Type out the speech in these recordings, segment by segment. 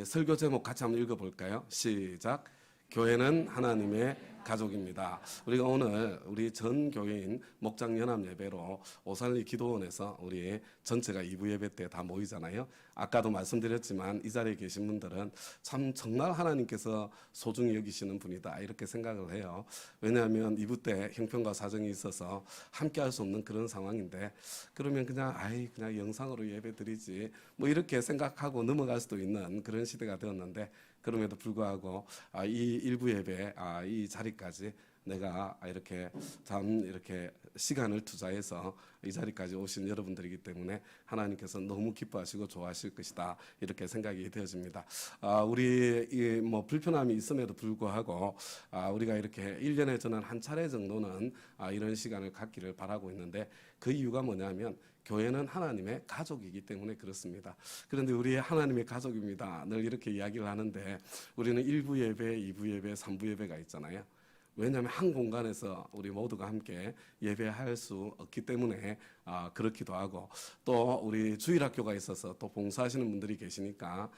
우리 설교 제목 같이 한번 읽어볼까요? 시작. 교회는 하나님의 가족입니다. 우리가 오늘 우리 전 교회인 목장 연합 예배로 오살리 기도원에서 우리 전체가 2부 예배 때 다 모이잖아요. 아까도 말씀드렸지만 이 자리에 계신 분들은 참 정말 하나님께서 소중히 여기시는 분이다 이렇게 생각을 해요. 왜냐하면 2부 때 형편과 사정이 있어서 함께 할 수 없는 그런 상황인데, 그러면 그냥 영상으로 예배 드리지 뭐 이렇게 생각하고 넘어갈 수도 있는 그런 시대가 되었는데, 그럼에도 불구하고 이 일부 예배 이 자리까지 내가 이렇게 시간을 투자해서 이 자리까지 오신 여러분들이기 때문에 하나님께서 너무 기뻐하시고 좋아하실 것이다 이렇게 생각이 되어집니다. 우리 뭐 불편함이 있음에도 불구하고 우리가 이렇게 1년에 저는 한 차례 정도는 이런 시간을 갖기를 바라고 있는데, 그 이유가 뭐냐면 교회는 하나님의 가족이기 때문에 그렇습니다. 그런데 우리 하나님의 가족입니다 늘 이렇게 이야기를 하는데, 우리는 1부 예배, 2부 예배, 3부 예배가 있잖아요. 왜냐하면 한 공간에서 우리 모두가 함께 예배할 수 없기 때문에 그렇기도 하고, 또 우리 주일학교가 있어서 또 봉사하시는 분들이 계시니까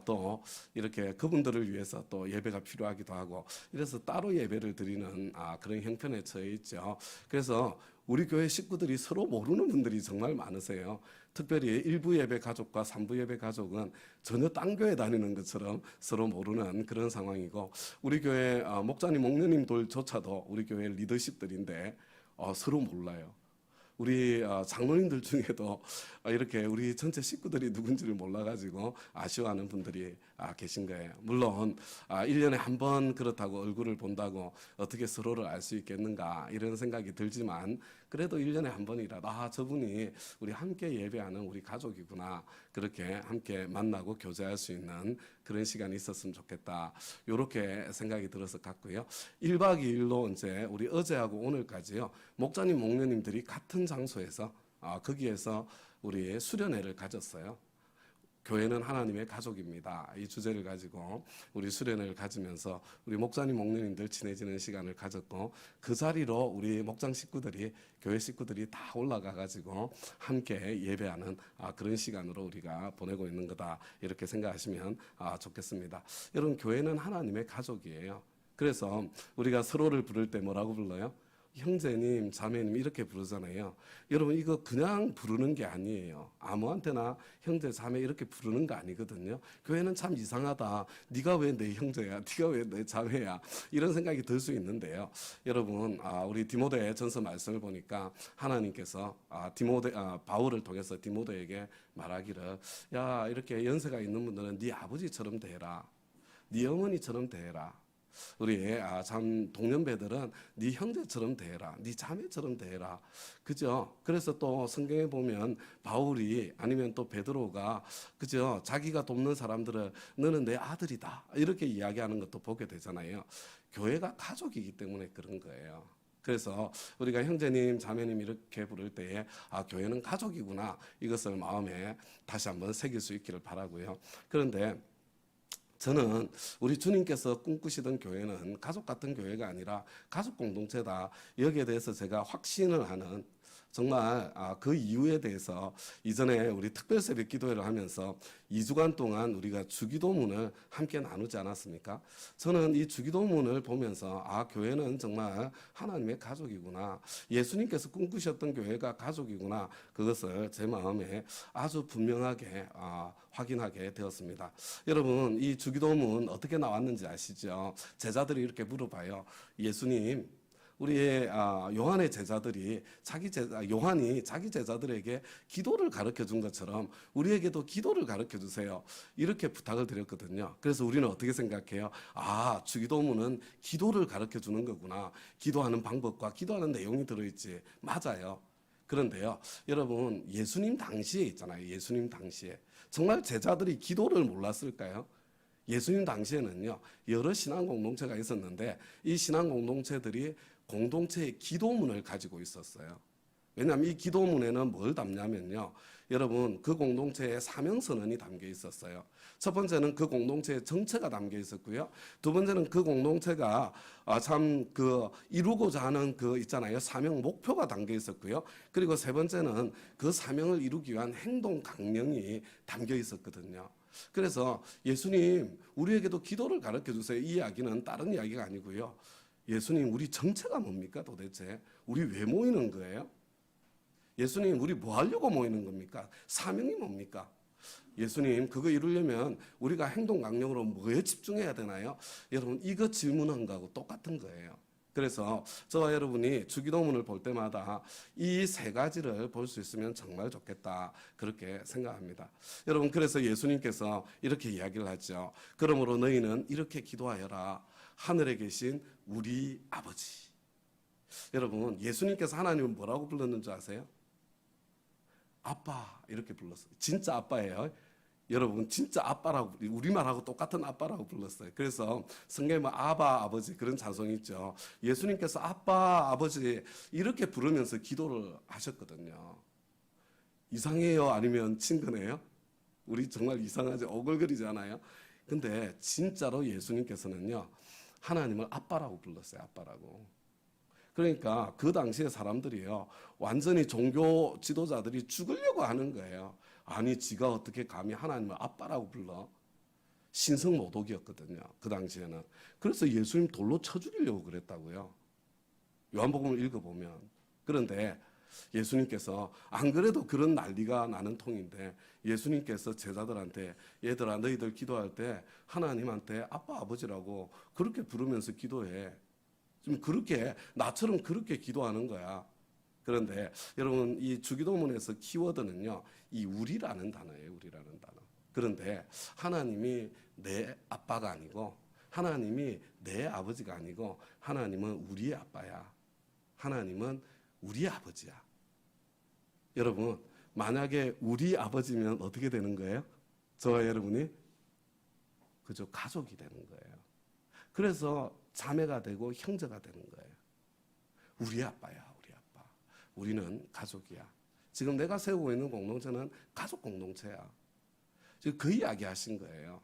또 이렇게 그분들을 위해서 또 예배가 필요하기도 하고, 이래서 따로 예배를 드리는 그런 형편에 처해 있죠. 그래서 우리 교회 식구들이 서로 모르는 분들이 정말 많으세요. 특별히 1부 예배 가족과 3부 예배 가족은 전혀 딴 교회 다니는 것처럼 서로 모르는 그런 상황이고, 우리 교회 목사님, 목녀님들조차도 우리 교회 리더십들인데 서로 몰라요. 우리 장로님들 중에도 이렇게 우리 전체 식구들이 누군지를 몰라가지고 아쉬워하는 분들이 계신 거예요. 물론 1년에 한 번 그렇다고 얼굴을 본다고 어떻게 서로를 알 수 있겠는가 이런 생각이 들지만, 그래도 1년에 한 번이라도 저분이 우리 함께 예배하는 우리 가족이구나, 그렇게 함께 만나고 교제할 수 있는 그런 시간이 있었으면 좋겠다 이렇게 생각이 들어서 갔고요. 1박 2일로 이제 우리 어제하고 오늘까지요, 목자님, 목녀님들이 같은 장소에서 거기에서 우리 수련회를 가졌어요. 교회는 하나님의 가족입니다. 이 주제를 가지고 우리 수련회를 가지면서 우리 목사님, 목녀님들 친해지는 시간을 가졌고, 그 자리로 우리 목장 식구들이, 교회 식구들이 다 올라가 가지고 함께 예배하는 그런 시간으로 우리가 보내고 있는 거다 이렇게 생각하시면 좋겠습니다. 여러분, 교회는 하나님의 가족이에요. 그래서 우리가 서로를 부를 때 뭐라고 불러요? 형제님, 자매님 이렇게 부르잖아요. 여러분, 이거 그냥 부르는 게 아니에요. 아무한테나 형제, 자매 이렇게 부르는 거 아니거든요. 교회는 참 이상하다. 네가 왜 내 형제야? 네가 왜 내 자매야? 이런 생각이 들 수 있는데요. 여러분, 우리 디모데 전서 말씀을 보니까 하나님께서 바울을 통해서 디모데에게 말하기를, 야, 이렇게 연세가 있는 분들은 네 아버지처럼 대해라. 네 어머니처럼 대해라. 우리 참 동년배들은 네 형제처럼 대해라, 네 자매처럼 대해라, 그죠? 그래서 또 성경에 보면 바울이 아니면 또 베드로가 그죠, 자기가 돕는 사람들을 너는 내 아들이다 이렇게 이야기하는 것도 보게 되잖아요. 교회가 가족이기 때문에 그런 거예요. 그래서 우리가 형제님, 자매님 이렇게 부를 때에 교회는 가족이구나, 이것을 마음에 다시 한번 새길 수 있기를 바라고요. 그런데 저는 우리 주님께서 꿈꾸시던 교회는 가족 같은 교회가 아니라 가족 공동체다, 여기에 대해서 제가 확신을 하는, 정말 그 이유에 대해서 이전에 우리 특별 새벽 기도회를 하면서 2주간 동안 우리가 주기도문을 함께 나누지 않았습니까? 저는 이 주기도문을 보면서 교회는 정말 하나님의 가족이구나, 예수님께서 꿈꾸셨던 교회가 가족이구나, 그것을 제 마음에 아주 분명하게 확인하게 되었습니다. 여러분, 이 주기도문 어떻게 나왔는지 아시죠? 제자들이 이렇게 물어봐요. 예수님, 우리의 요한의 제자들이 요한이 자기 제자들에게 기도를 가르쳐 준 것처럼 우리에게도 기도를 가르쳐 주세요, 이렇게 부탁을 드렸거든요. 그래서 우리는 어떻게 생각해요? 주기도문은 기도를 가르쳐 주는 거구나, 기도하는 방법과 기도하는 내용이 들어있지. 맞아요. 그런데요, 여러분, 예수님 당시에 있잖아요. 예수님 당시에 정말 제자들이 기도를 몰랐을까요? 예수님 당시에는요, 여러 신앙 공동체가 있었는데 이 신앙 공동체들이 공동체의 기도문을 가지고 있었어요. 왜냐하면 이 기도문에는 뭘 담냐면요, 여러분, 그 공동체의 사명선언이 담겨 있었어요. 첫 번째는 그 공동체의 정체가 담겨 있었고요. 두 번째는 그 공동체가 이루고자 하는 있잖아요, 사명 목표가 담겨 있었고요. 그리고 세 번째는 그 사명을 이루기 위한 행동 강령이 담겨 있었거든요. 그래서 예수님 우리에게도 기도를 가르쳐 주세요. 이 이야기는 다른 이야기가 아니고요. 예수님 우리 정체가 뭡니까 도대체? 우리 왜 모이는 거예요? 예수님 우리 뭐 하려고 모이는 겁니까? 사명이 뭡니까? 예수님 그거 이루려면 우리가 행동 강령으로 뭐에 집중해야 되나요? 여러분 이거 질문한 거하고 똑같은 거예요. 그래서 저와 여러분이 주기도문을 볼 때마다 이 세 가지를 볼 수 있으면 정말 좋겠다 그렇게 생각합니다. 여러분 그래서 예수님께서 이렇게 이야기를 하죠. 그러므로 너희는 이렇게 기도하여라. 하늘에 계신 우리 아버지. 여러분 예수님께서 하나님을 뭐라고 불렀는 줄 아세요? 아빠 이렇게 불렀어요. 진짜 아빠예요. 여러분 진짜 아빠라고 우리말하고 똑같은 아빠라고 불렀어요. 그래서 성경에 뭐 아바 아버지 그런 찬송이 있죠. 예수님께서 아빠 아버지 이렇게 부르면서 기도를 하셨거든요. 이상해요? 아니면 친근해요? 우리 정말 이상하지 오글거리잖아요. 근데 진짜로 예수님께서는요 하나님을 아빠라고 불렀어요. 아빠라고. 그러니까 그 당시에 사람들이요 완전히 종교 지도자들이 죽으려고 하는 거예요. 아니 지가 어떻게 감히 하나님을 아빠라고 불러? 신성모독이었거든요. 그 당시에는. 그래서 예수님 돌로 쳐 죽이려고 그랬다고요. 요한복음을 읽어보면. 그런데 예수님께서 안 그래도 그런 난리가 나는 통인데 예수님께서 제자들한테 얘들아 너희들 기도할 때 하나님한테 아빠 아버지라고 그렇게 부르면서 기도해. 좀 그렇게 나처럼 그렇게 기도하는 거야. 그런데 여러분 이 주기도문에서 키워드는요. 이 우리라는 단어예요. 우리라는 단어. 그런데 하나님이 내 아빠가 아니고 하나님이 내 아버지가 아니고 하나님은 우리의 아빠야. 하나님은 우리 아버지야. 여러분 만약에 우리 아버지면 어떻게 되는 거예요? 저와 여러분이 그저 가족이 되는 거예요. 그래서 자매가 되고 형제가 되는 거예요. 우리 아빠야. 우리 아빠. 우리는 가족이야. 지금 내가 세우고 있는 공동체는 가족 공동체야. 지금 그 이야기 하신 거예요.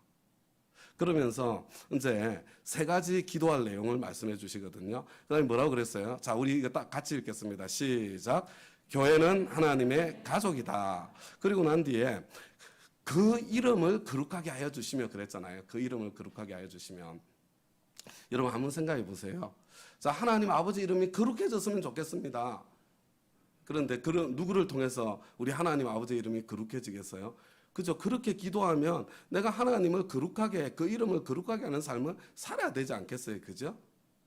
그러면서 이제 세 가지 기도할 내용을 말씀해 주시거든요. 그 다음에 뭐라고 그랬어요? 자, 우리 이거 딱 같이 읽겠습니다. 시작. 교회는 하나님의 가족이다. 그리고 난 뒤에 그 이름을 거룩하게 하여 주시며 그랬잖아요. 그 이름을 거룩하게 하여 주시면. 여러분 한번 생각해 보세요. 자, 하나님 아버지 이름이 거룩해졌으면 좋겠습니다. 그런데 누구를 통해서 우리 하나님 아버지 이름이 거룩해지겠어요? 그죠? 그렇게 기도하면 내가 하나님을 거룩하게 그 이름을 거룩하게 하는 삶을 살아야 되지 않겠어요? 그죠?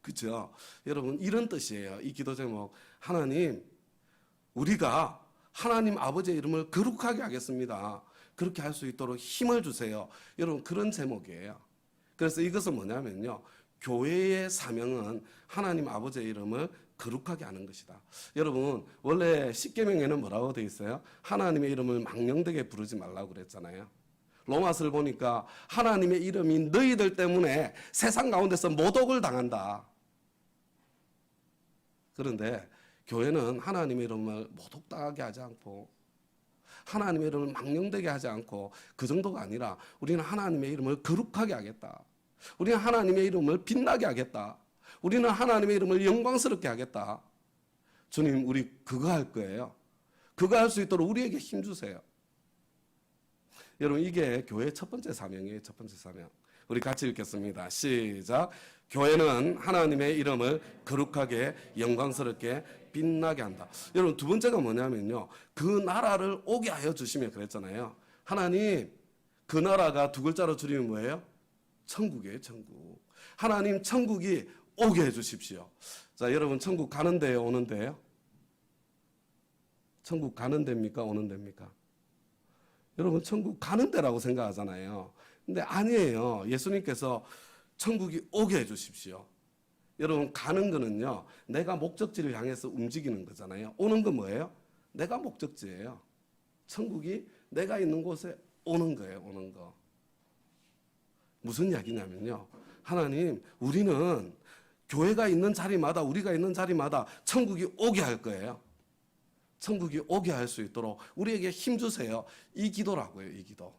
그죠? 여러분 이런 뜻이에요. 이 기도 제목 하나님 우리가 하나님 아버지의 이름을 거룩하게 하겠습니다. 그렇게 할 수 있도록 힘을 주세요. 여러분 그런 제목이에요. 그래서 이것은 뭐냐면요. 교회의 사명은 하나님 아버지의 이름을 거룩하게 하는 것이다. 여러분 원래 십계명에는 뭐라고 되어 있어요? 하나님의 이름을 망령되게 부르지 말라고 그랬잖아요. 로마서를 보니까 하나님의 이름이 너희들 때문에 세상 가운데서 모독을 당한다. 그런데 교회는 하나님의 이름을 모독당하게 하지 않고 하나님의 이름을 망령되게 하지 않고 그 정도가 아니라 우리는 하나님의 이름을 거룩하게 하겠다. 우리는 하나님의 이름을 빛나게 하겠다. 우리는 하나님의 이름을 영광스럽게 하겠다. 주님 우리 그거 할 거예요. 그거 할 수 있도록 우리에게 힘 주세요. 여러분 이게 교회의 첫 번째 사명이에요. 첫 번째 사명. 우리 같이 읽겠습니다. 시작. 교회는 하나님의 이름을 거룩하게 영광스럽게 빛나게 한다. 여러분 두 번째가 뭐냐면요. 그 나라를 오게 하여 주시면 그랬잖아요. 하나님 그 나라가 두 글자로 줄이면 뭐예요? 천국이에요. 천국. 하나님 천국이 오게 해 주십시오. 자 여러분 천국 가는 데요 오는 데요? 천국 가는 데입니까 오는 데입니까? 여러분 천국 가는 데라고 생각하잖아요. 근데 아니에요. 예수님께서 천국이 오게 해 주십시오. 여러분 가는 거는요. 내가 목적지를 향해서 움직이는 거잖아요. 오는 건 뭐예요? 내가 목적지예요. 천국이 내가 있는 곳에 오는 거예요. 오는 거. 무슨 이야기냐면요. 하나님 우리는 교회가 있는 자리마다 우리가 있는 자리마다 천국이 오게 할 거예요. 천국이 오게 할 수 있도록 우리에게 힘 주세요. 이 기도라고요. 이 기도.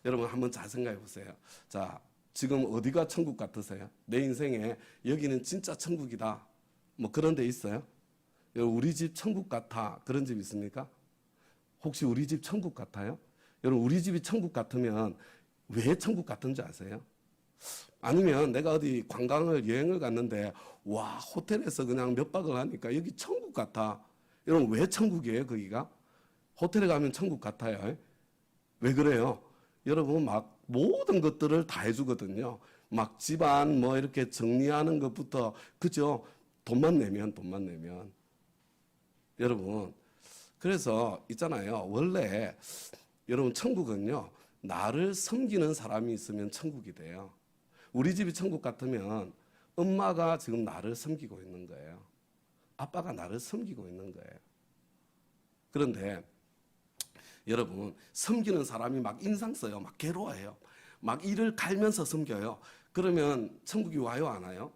여러분 한번 잘 생각해 보세요. 자 지금 어디가 천국 같으세요? 내 인생에 여기는 진짜 천국이다. 뭐 그런 데 있어요? 우리 집 천국 같아. 그런 집 있습니까? 혹시 우리 집 천국 같아요? 여러분 우리 집이 천국 같으면 왜 천국 같은지 아세요? 아니면 내가 어디 관광을 여행을 갔는데 와 호텔에서 그냥 몇 박을 하니까 여기 천국 같아. 여러분 왜 천국이에요 거기가? 호텔에 가면 천국 같아요. 왜 그래요? 여러분 막 모든 것들을 다 해주거든요. 막 집안 뭐 이렇게 정리하는 것부터 그죠? 돈만 내면 여러분 그래서 있잖아요. 원래 여러분 천국은요 나를 섬기는 사람이 있으면 천국이 돼요. 우리 집이 천국 같으면 엄마가 지금 나를 섬기고 있는 거예요. 아빠가 나를 섬기고 있는 거예요. 그런데 여러분 섬기는 사람이 막 인상 써요. 막 괴로워해요. 막 이를 갈면서 섬겨요. 그러면 천국이 와요 안 와요?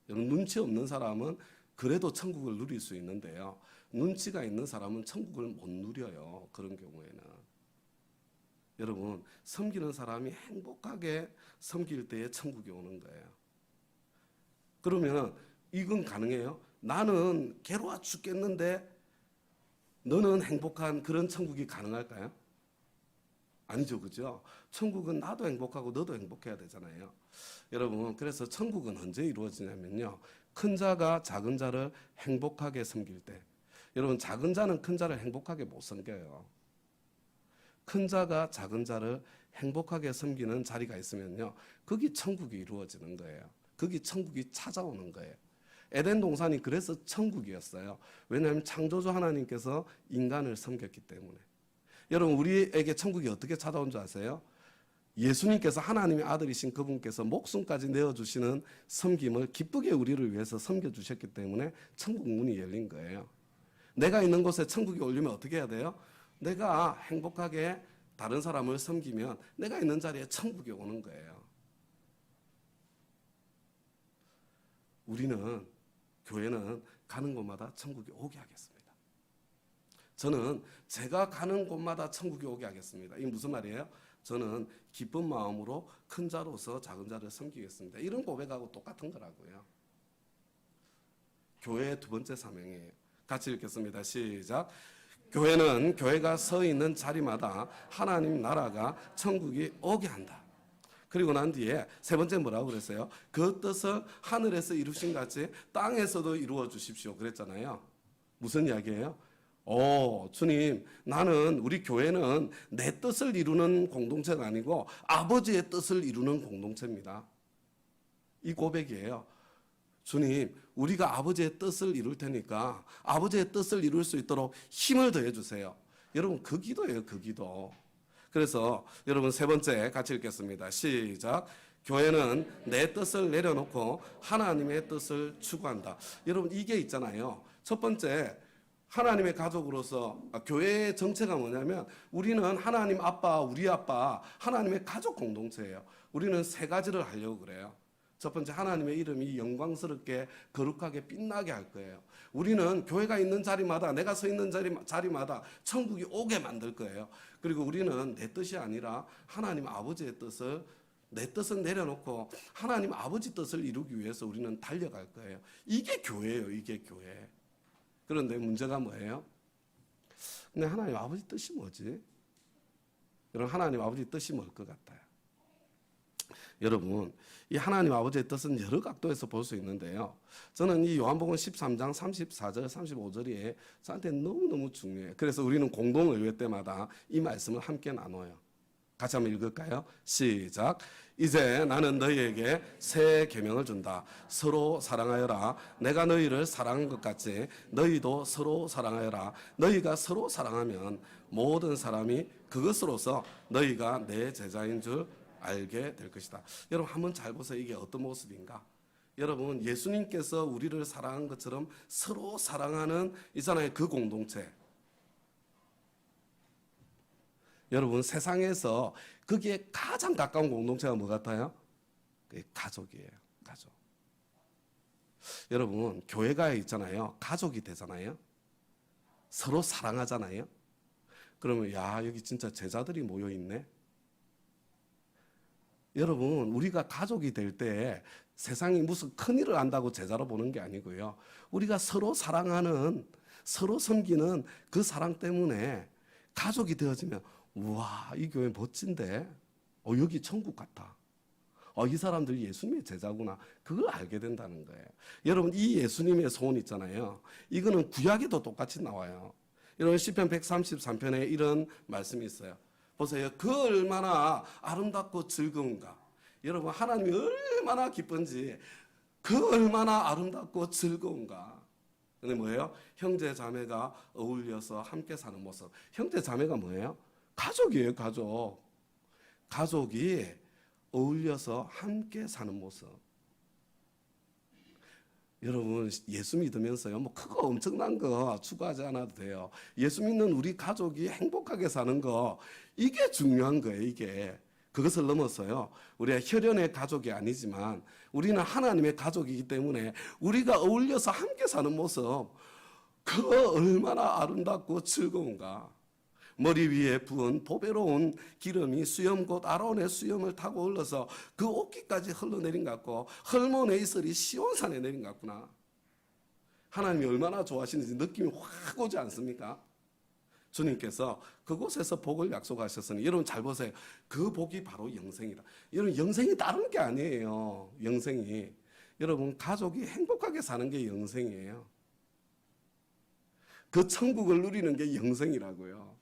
여러분 눈치 없는 사람은 그래도 천국을 누릴 수 있는데요. 눈치가 있는 사람은 천국을 못 누려요. 그런 경우에는. 여러분 섬기는 사람이 행복하게 섬길 때에 천국이 오는 거예요. 그러면 이건 가능해요? 나는 괴로워 죽겠는데 너는 행복한 그런 천국이 가능할까요? 아니죠, 그죠? 천국은 나도 행복하고 너도 행복해야 되잖아요. 여러분, 그래서 천국은 언제 이루어지냐면요. 큰 자가 작은 자를 행복하게 섬길 때. 여러분, 작은 자는 큰 자를 행복하게 못 섬겨요. 큰 자가 작은 자를 행복하게 섬기는 자리가 있으면요. 거기 천국이 이루어지는 거예요. 거기 천국이 찾아오는 거예요. 에덴 동산이 그래서 천국이었어요. 왜냐하면 창조주 하나님께서 인간을 섬겼기 때문에. 여러분 우리에게 천국이 어떻게 찾아온 줄 아세요? 예수님께서 하나님의 아들이신 그분께서 목숨까지 내어주시는 섬김을 기쁘게 우리를 위해서 섬겨주셨기 때문에 천국 문이 열린 거예요. 내가 있는 곳에 천국이 올리면 어떻게 해야 돼요? 내가 행복하게 다른 사람을 섬기면 내가 있는 자리에 천국이 오는 거예요. 우리는 교회는 가는 곳마다 천국이 오게 하겠습니다. 저는 제가 가는 곳마다 천국이 오게 하겠습니다. 이게 무슨 말이에요? 저는 기쁜 마음으로 큰 자로서 작은 자를 섬기겠습니다. 이런 고백하고 똑같은 거라고요. 교회의 두 번째 사명이에요. 같이 읽겠습니다. 시작. 교회는 교회가 서 있는 자리마다 하나님 나라가 천국이 오게 한다. 그리고 난 뒤에 세 번째 뭐라고 그랬어요? 그 뜻을 하늘에서 이루신 같이 땅에서도 이루어 주십시오. 그랬잖아요. 무슨 이야기예요? 주님, 나는 우리 교회는 내 뜻을 이루는 공동체가 아니고 아버지의 뜻을 이루는 공동체입니다. 이 고백이에요. 주님, 우리가 아버지의 뜻을 이룰 테니까 아버지의 뜻을 이룰 수 있도록 힘을 더해 주세요. 여러분, 그 기도예요, 그 기도. 그래서 여러분 세 번째 같이 읽겠습니다. 시작. 교회는 내 뜻을 내려놓고 하나님의 뜻을 추구한다. 여러분 이게 있잖아요. 첫 번째 하나님의 가족으로서 교회의 정체가 뭐냐면 우리는 하나님 아빠, 우리 아빠, 하나님의 가족 공동체예요. 우리는 세 가지를 하려고 그래요. 첫 번째 하나님의 이름이 영광스럽게 거룩하게 빛나게 할 거예요. 우리는 교회가 있는 자리마다 내가 서 있는 자리마다 천국이 오게 만들 거예요. 그리고 우리는 내 뜻이 아니라 하나님 아버지의 뜻을 내 뜻은 내려놓고 하나님 아버지 뜻을 이루기 위해서 우리는 달려갈 거예요. 이게 교회예요. 이게 교회. 그런데 문제가 뭐예요? 근데 하나님 아버지 뜻이 뭐지? 여러분 하나님 아버지 뜻이 뭘 것 같아요? 여러분 이 하나님 아버지의 뜻은 여러 각도에서 볼 수 있는데요. 저는 이 요한복음 13장 34절 35절이 저한테 너무너무 중요해요. 그래서 우리는 공동의회 때마다 이 말씀을 함께 나눠요. 같이 한번 읽을까요? 시작. 이제 나는 너희에게 새 계명을 준다. 서로 사랑하여라. 내가 너희를 사랑한 것 같이 너희도 서로 사랑하여라. 너희가 서로 사랑하면 모든 사람이 그것으로서 너희가 내 제자인 줄 알게 될 것이다. 여러분 한번 잘 보세요. 이게 어떤 모습인가? 여러분 예수님께서 우리를 사랑한 것처럼 서로 사랑하는 있잖아요. 그 공동체. 여러분 세상에서 거기에 가장 가까운 공동체가 뭐 같아요? 그게 가족이에요. 가족. 여러분 교회가 있잖아요. 가족이 되잖아요. 서로 사랑하잖아요. 그러면 야 여기 진짜 제자들이 모여 있네. 여러분 우리가 가족이 될 때 세상이 무슨 큰일을 한다고 제자로 보는 게 아니고요. 우리가 서로 사랑하는 서로 섬기는 그 사랑 때문에 가족이 되어지면 우와, 이 교회 멋진데? 여기 천국 같아. 이 사람들이 예수님의 제자구나. 그걸 알게 된다는 거예요. 여러분, 이 예수님의 소원 있잖아요. 이거는 구약에도 똑같이 나와요. 여러분, 시편 133편에 이런 말씀이 있어요. 보세요. 그 얼마나 아름답고 즐거운가. 여러분, 하나님이 얼마나 기쁜지, 그 얼마나 아름답고 즐거운가. 근데 뭐예요? 형제 자매가 어울려서 함께 사는 모습. 형제 자매가 뭐예요? 가족이에요, 가족. 가족이 어울려서 함께 사는 모습. 여러분, 예수 믿으면서요, 뭐 크고 엄청난 거 추구하지 않아도 돼요. 예수 믿는 우리 가족이 행복하게 사는 거, 이게 중요한 거예요, 이게. 그것을 넘어서요, 우리가 혈연의 가족이 아니지만 우리는 하나님의 가족이기 때문에 우리가 어울려서 함께 사는 모습, 그 얼마나 아름답고 즐거운가. 머리 위에 부은 보배로운 기름이 수염 곧 아론의 수염을 타고 흘러서 그 옷깃까지 흘러내린 것 같고 헐몬의 이슬이 시온산에 내린 것 같구나. 하나님이 얼마나 좋아하시는지 느낌이 확 오지 않습니까? 주님께서 그곳에서 복을 약속하셨으니 여러분 잘 보세요. 그 복이 바로 영생이다. 여러분 영생이 다른 게 아니에요. 영생이. 여러분 가족이 행복하게 사는 게 영생이에요. 그 천국을 누리는 게 영생이라고요.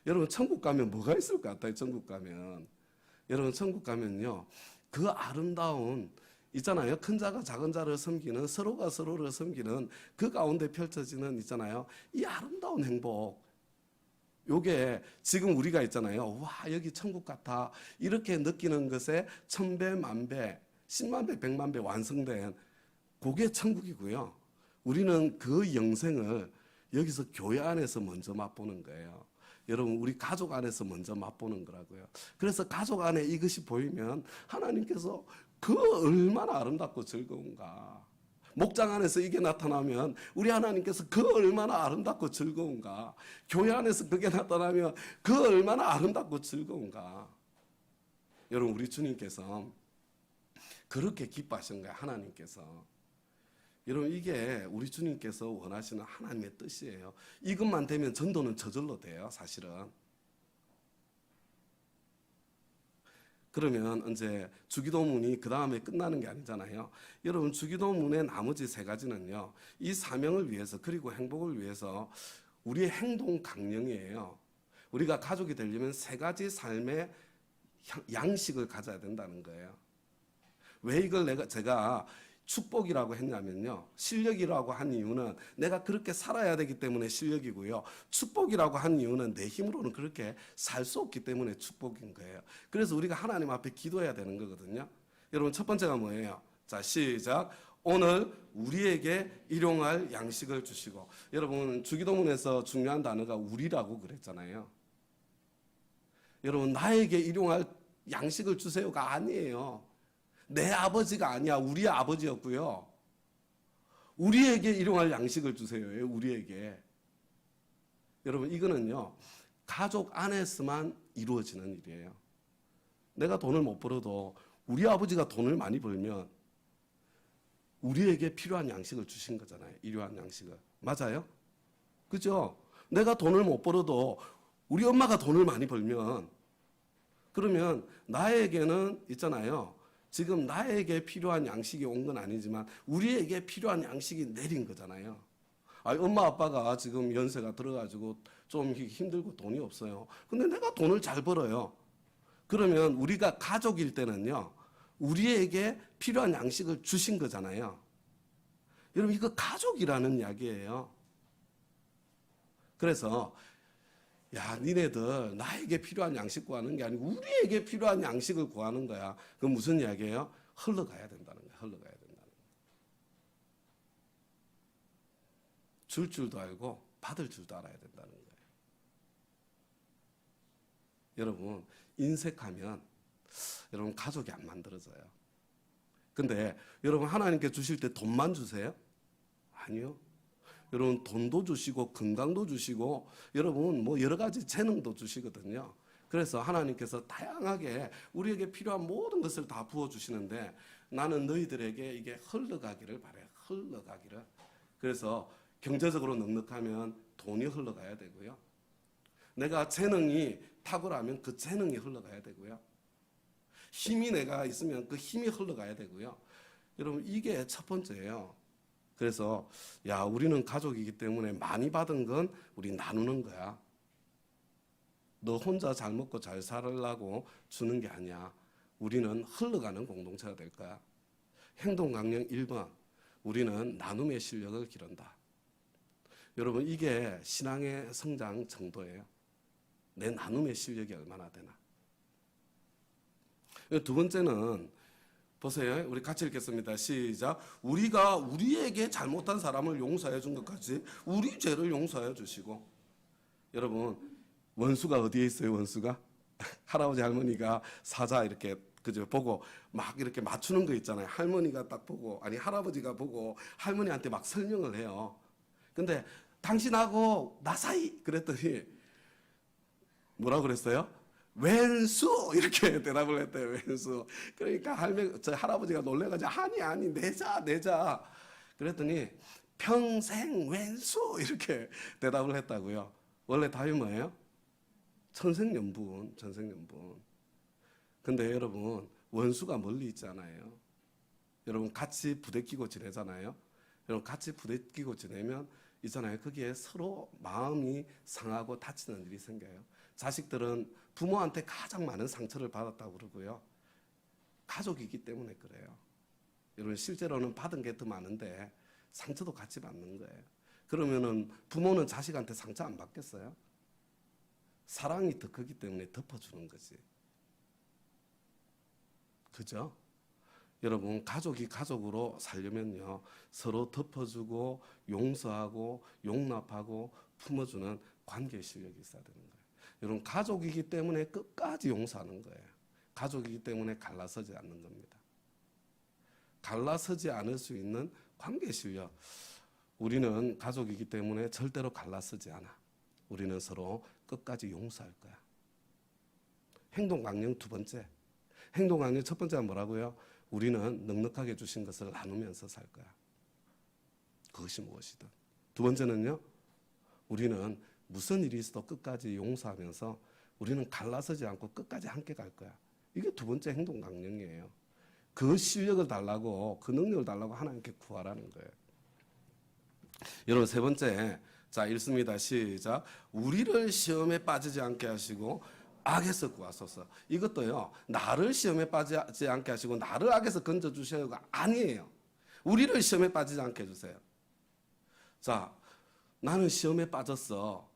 여러분 천국 가면 뭐가 있을 것 같아요? 천국 가면 여러분 천국 가면요 그 아름다운 있잖아요. 큰 자가 작은 자를 섬기는 서로가 서로를 섬기는 그 가운데 펼쳐지는 있잖아요. 이 아름다운 행복. 요게 지금 우리가 있잖아요. 와 여기 천국 같아 이렇게 느끼는 것에 1000배, 10,000배, 100,000배, 100,000배 완성된 그게 천국이고요. 우리는 그 영생을 여기서 교회 안에서 먼저 맛보는 거예요. 여러분 우리 가족 안에서 먼저 맛보는 거라고요. 그래서 가족 안에 이것이 보이면 하나님께서 그 얼마나 아름답고 즐거운가. 목장 안에서 이게 나타나면 우리 하나님께서 그 얼마나 아름답고 즐거운가. 교회 안에서 그게 나타나면 그 얼마나 아름답고 즐거운가. 여러분 우리 주님께서 그렇게 기뻐하신 거예요. 하나님께서. 여러분 이게 우리 주님께서 원하시는 하나님의 뜻이에요. 이것만 되면 전도는 저절로 돼요. 사실은. 그러면 이제 주기도문이 그 다음에 끝나는 게 아니잖아요. 여러분 주기도문의 나머지 3가지는요. 이 사명을 위해서 그리고 행복을 위해서 우리의 행동 강령이에요. 우리가 가족이 되려면 3가지 삶의 양식을 가져야 된다는 거예요. 왜 이걸 제가 축복이라고 했냐면요. 실력이라고 한 이유는 내가 그렇게 살아야 되기 때문에 실력이고요. 축복이라고 한 이유는 내 힘으로는 그렇게 살 수 없기 때문에 축복인 거예요. 그래서 우리가 하나님 앞에 기도해야 되는 거거든요. 여러분 첫 번째가 뭐예요? 자 시작. 오늘 우리에게 일용할 양식을 주시고. 여러분 주기도문에서 중요한 단어가 우리라고 그랬잖아요. 여러분 나에게 일용할 양식을 주세요가 아니에요. 내 아버지가 아니야. 우리 아버지였고요. 우리에게 일용할 양식을 주세요. 우리에게. 여러분 이거는요. 가족 안에서만 이루어지는 일이에요. 내가 돈을 못 벌어도 우리 아버지가 돈을 많이 벌면 우리에게 필요한 양식을 주신 거잖아요. 일용할 양식을. 맞아요? 그죠? 내가 돈을 못 벌어도 우리 엄마가 돈을 많이 벌면 그러면 나에게는 있잖아요. 지금 나에게 필요한 양식이 온 건 아니지만 우리에게 필요한 양식이 내린 거잖아요. 엄마 아빠가 지금 연세가 들어가지고 좀 힘들고 돈이 없어요. 근데 내가 돈을 잘 벌어요. 그러면 우리가 가족일 때는요. 우리에게 필요한 양식을 주신 거잖아요. 여러분 이거 가족이라는 이야기예요. 그래서 야, 니네들 나에게 필요한 양식 구하는 게 아니고 우리에게 필요한 양식을 구하는 거야. 그건 무슨 이야기예요? 흘러가야 된다는 거야. 흘러가야 된다는 거야. 줄 줄도 알고 받을 줄도 알아야 된다는 거예요. 여러분 인색하면 여러분 가족이 안 만들어져요. 근데 여러분 하나님께 주실 때 돈만 주세요? 아니요. 여러분 돈도 주시고 건강도 주시고 여러분 뭐 여러 가지 재능도 주시거든요. 그래서 하나님께서 다양하게 우리에게 필요한 모든 것을 다 부어주시는데 나는 너희들에게 이게 흘러가기를 바래요. 흘러가기를. 그래서 경제적으로 넉넉하면 돈이 흘러가야 되고요. 내가 재능이 탁월하면 그 재능이 흘러가야 되고요. 힘이 내가 있으면 그 힘이 흘러가야 되고요. 여러분 이게 첫 번째예요. 그래서 야 우리는 가족이기 때문에 많이 받은 건 우리 나누는 거야. 너 혼자 잘 먹고 잘 살으려고 주는 게 아니야. 우리는 흘러가는 공동체가 될 거야. 행동 강령 1번. 우리는 나눔의 실력을 기른다. 여러분 이게 신앙의 성장 정도예요. 내 나눔의 실력이 얼마나 되나. 두 번째는 보세요. 우리 같이 읽겠습니다. 시작. 우리가 우리에게 잘못한 사람을 용서해 준 것까지 우리 죄를 용서해 주시고. 여러분 원수가 어디에 있어요? 원수가 할아버지 할머니가 사자 이렇게 그죠 보고 막 이렇게 맞추는 거 있잖아요. 할머니가 딱 보고 아니 할아버지가 보고 할머니한테 막 설명을 해요. 근데 당신하고 나 사이 그랬더니 뭐라고 그랬어요? 왼수 이렇게 대답을 했대요. 왼수. 그러니까 저 할아버지가 놀래가지고 아니 내자 그랬더니 평생 왼수 이렇게 대답을 했다고요. 원래 답이 뭐예요? 천생연분. 근데 여러분 원수가 멀리 있잖아요. 여러분 같이 부대끼고 지내잖아요. 여러분 같이 부대끼고 지내면 있잖아요. 거기에 서로 마음이 상하고 다치는 일이 생겨요. 자식들은 부모한테 가장 많은 상처를 받았다고 그러고요. 가족이기 때문에 그래요. 여러분 실제로는 받은 게 더 많은데 상처도 같이 받는 거예요. 그러면은 부모는 자식한테 상처 안 받겠어요? 사랑이 더 크기 때문에 덮어주는 거지. 그죠? 여러분 가족이 가족으로 살려면요 서로 덮어주고 용서하고 용납하고 품어주는 관계 실력이 있어야 되는 거예요. 여러분 가족이기 때문에 끝까지 용서하는 거예요. 가족이기 때문에 갈라서지 않는 겁니다. 갈라서지 않을 수 있는 관계 실력. 우리는 가족이기 때문에 절대로 갈라서지 않아. 우리는 서로 끝까지 용서할 거야. 행동 강령 두 번째. 행동 강령 첫 번째가 뭐라고요? 우리는 넉넉하게 주신 것을 나누면서 살 거야. 그것이 무엇이든. 두 번째는요. 우리는 무슨 일이 있어도 끝까지 용서하면서 우리는 갈라서지 않고 끝까지 함께 갈 거야. 이게 두 번째 행동 강령이에요. 그 실력을 달라고 그 능력을 달라고 하나님께 구하라는 거예요. 여러분 세 번째 자 읽습니다. 시작. 우리를 시험에 빠지지 않게 하시고 악에서 구하소서. 이것도요. 나를 시험에 빠지지 않게 하시고 나를 악에서 건져주셔가 아니에요. 우리를 시험에 빠지지 않게 해주세요. 자 나는 시험에 빠졌어.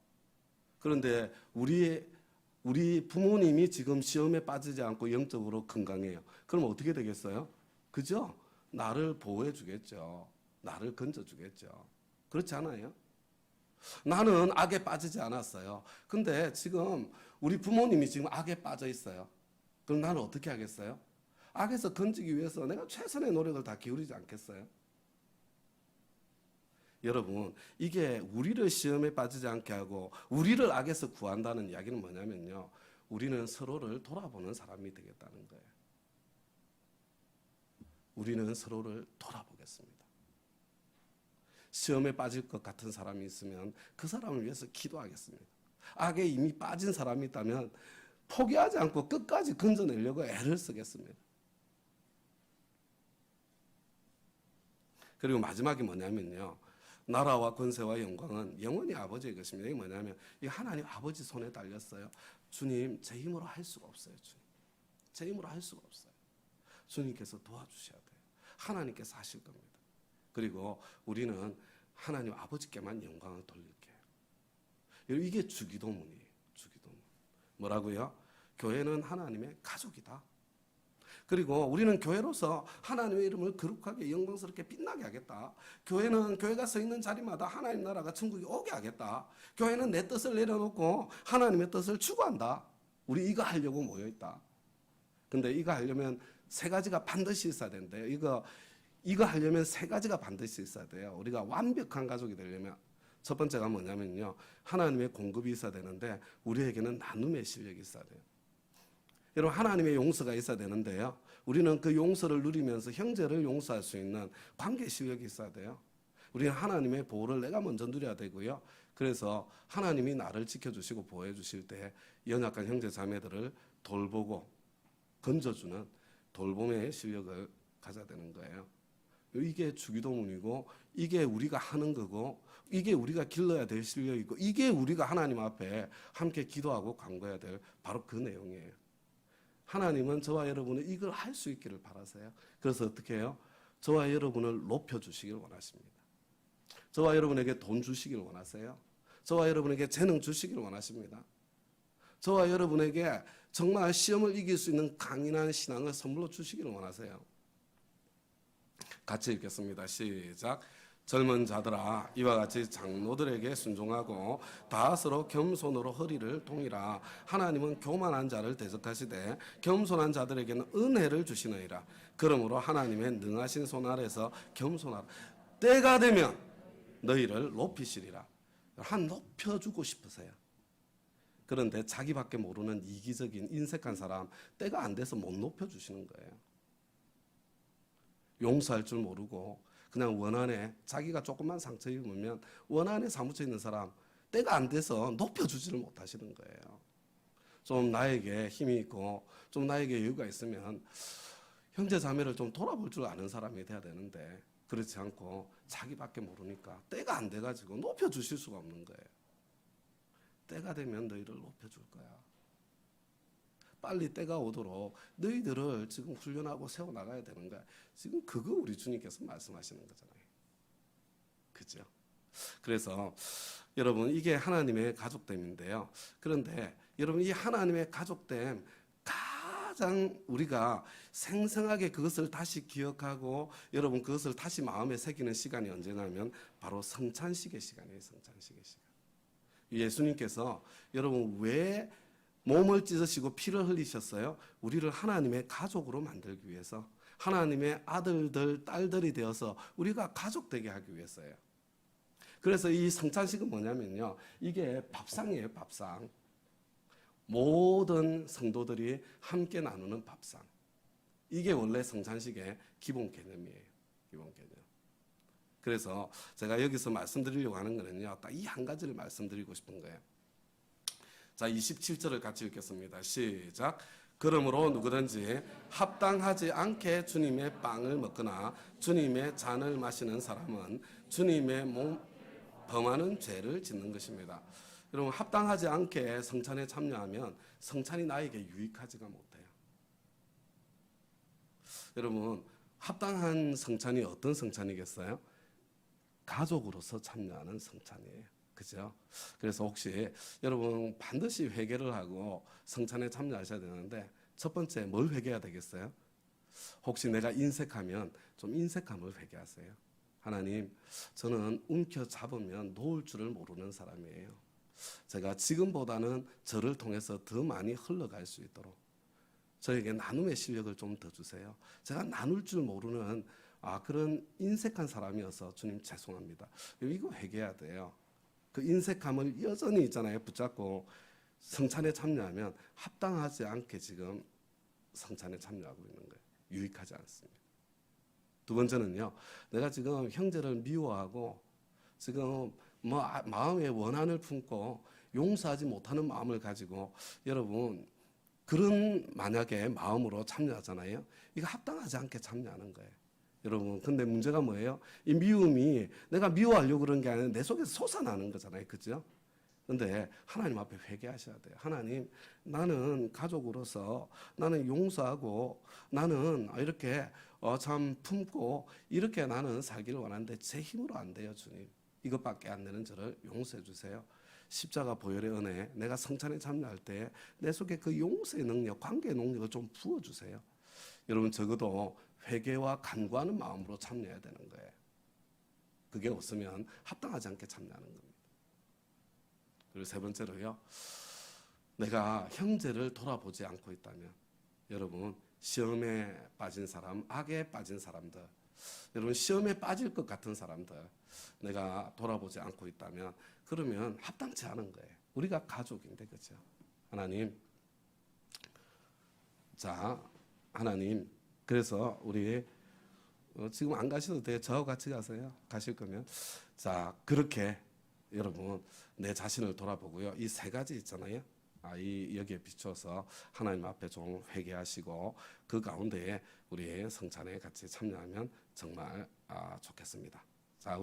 그런데 우리 부모님이 지금 시험에 빠지지 않고 영적으로 건강해요. 그럼 어떻게 되겠어요? 그죠? 나를 보호해 주겠죠. 나를 건져 주겠죠. 그렇지 않아요? 나는 악에 빠지지 않았어요. 근데 지금 우리 부모님이 지금 악에 빠져 있어요. 그럼 나는 어떻게 하겠어요? 악에서 건지기 위해서 내가 최선의 노력을 다 기울이지 않겠어요? 여러분 이게 우리를 시험에 빠지지 않게 하고 우리를 악에서 구한다는 이야기는 뭐냐면요. 우리는 서로를 돌아보는 사람이 되겠다는 거예요. 우리는 서로를 돌아보겠습니다. 시험에 빠질 것 같은 사람이 있으면 그 사람을 위해서 기도하겠습니다. 악에 이미 빠진 사람이 있다면 포기하지 않고 끝까지 건져내려고 애를 쓰겠습니다. 그리고 마지막이 뭐냐면요. 나라와 권세와 영광은 영원히 아버지의 것입니다. 이게 뭐냐면 이 하나님 아버지 손에 달렸어요. 주님 제 힘으로 할 수가 없어요. 주님 제 힘으로 할 수가 없어요. 주님께서 도와주셔야 돼요. 하나님께서 하실 겁니다. 그리고 우리는 하나님 아버지께만 영광을 돌릴게요. 이게 주기도문이에요. 주기도문. 뭐라고요? 교회는 하나님의 가족이다. 그리고 우리는 교회로서 하나님의 이름을 거룩하게 영광스럽게 빛나게 하겠다. 교회는 교회가 서 있는 자리마다 하나님 나라가 천국이 오게 하겠다. 교회는 내 뜻을 내려놓고 하나님의 뜻을 추구한다. 우리 이거 하려고 모여있다. 근데 이거 하려면 세 가지가 반드시 있어야 된대요. 이거 하려면 세 가지가 반드시 있어야 돼요. 우리가 완벽한 가족이 되려면 첫 번째가 뭐냐면요. 하나님의 공급이 있어야 되는데 우리에게는 나눔의 실력이 있어야 돼요. 여러분 하나님의 용서가 있어야 되는데요. 우리는 그 용서를 누리면서 형제를 용서할 수 있는 관계 실력이 있어야 돼요. 우리는 하나님의 보호를 내가 먼저 누려야 되고요. 그래서 하나님이 나를 지켜주시고 보호해 주실 때 연약한 형제 자매들을 돌보고 건져주는 돌봄의 실력을 가져야 되는 거예요. 이게 주기도문이고 이게 우리가 하는 거고 이게 우리가 길러야 될 실력이고 이게 우리가 하나님 앞에 함께 기도하고 간구해야 될 바로 그 내용이에요. 하나님은 저와 여러분이 이걸 할 수 있기를 바라세요. 그래서 어떻게 해요? 저와 여러분을 높여주시길 원하십니다. 저와 여러분에게 돈 주시길 원하세요. 저와 여러분에게 재능 주시길 원하십니다. 저와 여러분에게 정말 시험을 이길 수 있는 강인한 신앙을 선물로 주시기를 원하세요. 같이 읽겠습니다. 시작. 젊은 자들아 이와 같이 장로들에게 순종하고 다스로 겸손으로 허리를 동이라. 하나님은 교만한 자를 대적하시되 겸손한 자들에게는 은혜를 주시느니라. 그러므로 하나님의 능하신 손 아래서 겸손하라. 때가 되면 너희를 높이시리라. 한 높여주고 싶으세요. 그런데 자기밖에 모르는 이기적인 인색한 사람 때가 안 돼서 못 높여주시는 거예요. 용서할 줄 모르고 그냥 원한에 자기가 조금만 상처 입으면 원한에 사무쳐 있는 사람 때가 안 돼서 높여주지를 못하시는 거예요. 좀 나에게 힘이 있고 좀 나에게 여유가 있으면 형제 자매를 좀 돌아볼 줄 아는 사람이 돼야 되는데 그렇지 않고 자기밖에 모르니까 때가 안 돼가지고 높여주실 수가 없는 거예요. 때가 되면 너희를 높여줄 거야. 빨리 때가 오도록 너희들을 지금 훈련하고 세워나가야 되는 거야. 지금 그거 우리 주님께서 말씀하시는 거잖아요. 그죠? 그래서 여러분 이게 하나님의 가족됨인데요. 그런데 여러분 이 하나님의 가족됨 가장 우리가 생생하게 그것을 다시 기억하고 여러분 그것을 다시 마음에 새기는 시간이 언제냐면 바로 성찬식의 시간이에요. 성찬식의 시간. 예수님께서 여러분 왜 몸을 찢으시고 피를 흘리셨어요? 우리를 하나님의 가족으로 만들기 위해서 하나님의 아들들 딸들이 되어서 우리가 가족 되게 하기 위해서예요. 그래서 이 성찬식은 뭐냐면요. 이게 밥상이에요. 밥상. 모든 성도들이 함께 나누는 밥상. 이게 원래 성찬식의 기본 개념이에요. 기본 개념. 그래서 제가 여기서 말씀드리려고 하는 거는요. 딱 이 한 가지를 말씀드리고 싶은 거예요. 자, 27절을 같이 읽겠습니다. 시작. 그러므로 누구든지 합당하지 않게 주님의 빵을 먹거나 주님의 잔을 마시는 사람은 주님의 몸 범하는 죄를 짓는 것입니다. 여러분 합당하지 않게 성찬에 참여하면 성찬이 나에게 유익하지가 못해요. 여러분 합당한 성찬이 어떤 성찬이겠어요? 가족으로서 참여하는 성찬이에요. 그죠? 그래서 혹시 여러분 반드시 회개를 하고 성찬에 참여하셔야 되는데 첫 번째 뭘 회개해야 되겠어요? 혹시 내가 인색하면 좀 인색함을 회개하세요. 하나님, 저는 움켜잡으면 놓을 줄을 모르는 사람이에요. 제가 지금보다는 저를 통해서 더 많이 흘러갈 수 있도록 저에게 나눔의 실력을 좀 더 주세요. 제가 나눌 줄 모르는 그런 인색한 사람이어서 주님 죄송합니다. 이거 회개해야 돼요. 그 인색함을 여전히 있잖아요. 붙잡고 성찬에 참여하면 합당하지 않게 지금 성찬에 참여하고 있는 거예요. 유익하지 않습니다. 두 번째는요. 내가 지금 형제를 미워하고 지금 마음에 원한을 품고 용서하지 못하는 마음을 가지고 여러분 그런 만약에 마음으로 참여하잖아요. 이거 합당하지 않게 참여하는 거예요. 여러분 근데 문제가 뭐예요? 이 미움이 내가 미워하려고 그런 게 아니라 내 속에서 솟아나는 거잖아요. 그죠? 근데 하나님 앞에 회개하셔야 돼요. 하나님 나는 가족으로서 나는 용서하고 나는 이렇게 참 품고 이렇게 나는 살기를 원하는데 제 힘으로 안 돼요. 주님 이것밖에 안 되는 저를 용서해 주세요. 십자가 보혈의 은혜 내가 성찬에 참여할 때 내 속에 그 용서의 능력 관계의 능력을 좀 부어주세요. 여러분 적어도 회개와 간구하는 마음으로 참여해야 되는 거예요. 그게 없으면 합당하지 않게 참여하는 겁니다. 그리고 세 번째로요. 내가 형제를 돌아보지 않고 있다면 여러분 시험에 빠진 사람, 악에 빠진 사람들 여러분 시험에 빠질 것 같은 사람들 내가 돌아보지 않고 있다면 그러면 합당치 않은 거예요. 우리가 가족인데 그렇죠? 하나님 자 하나님 그래서 우리 지금 안 가셔도 돼요. 저하고 같이 가세요. 가실 거면 자 그렇게 여러분 내 자신을 돌아보고요. 이 세 가지 있잖아요. 이 여기에 비춰서 하나님 앞에 좀 회개하시고 그 가운데에 우리 성찬에 같이 참여하면 정말 좋겠습니다. 자, 우리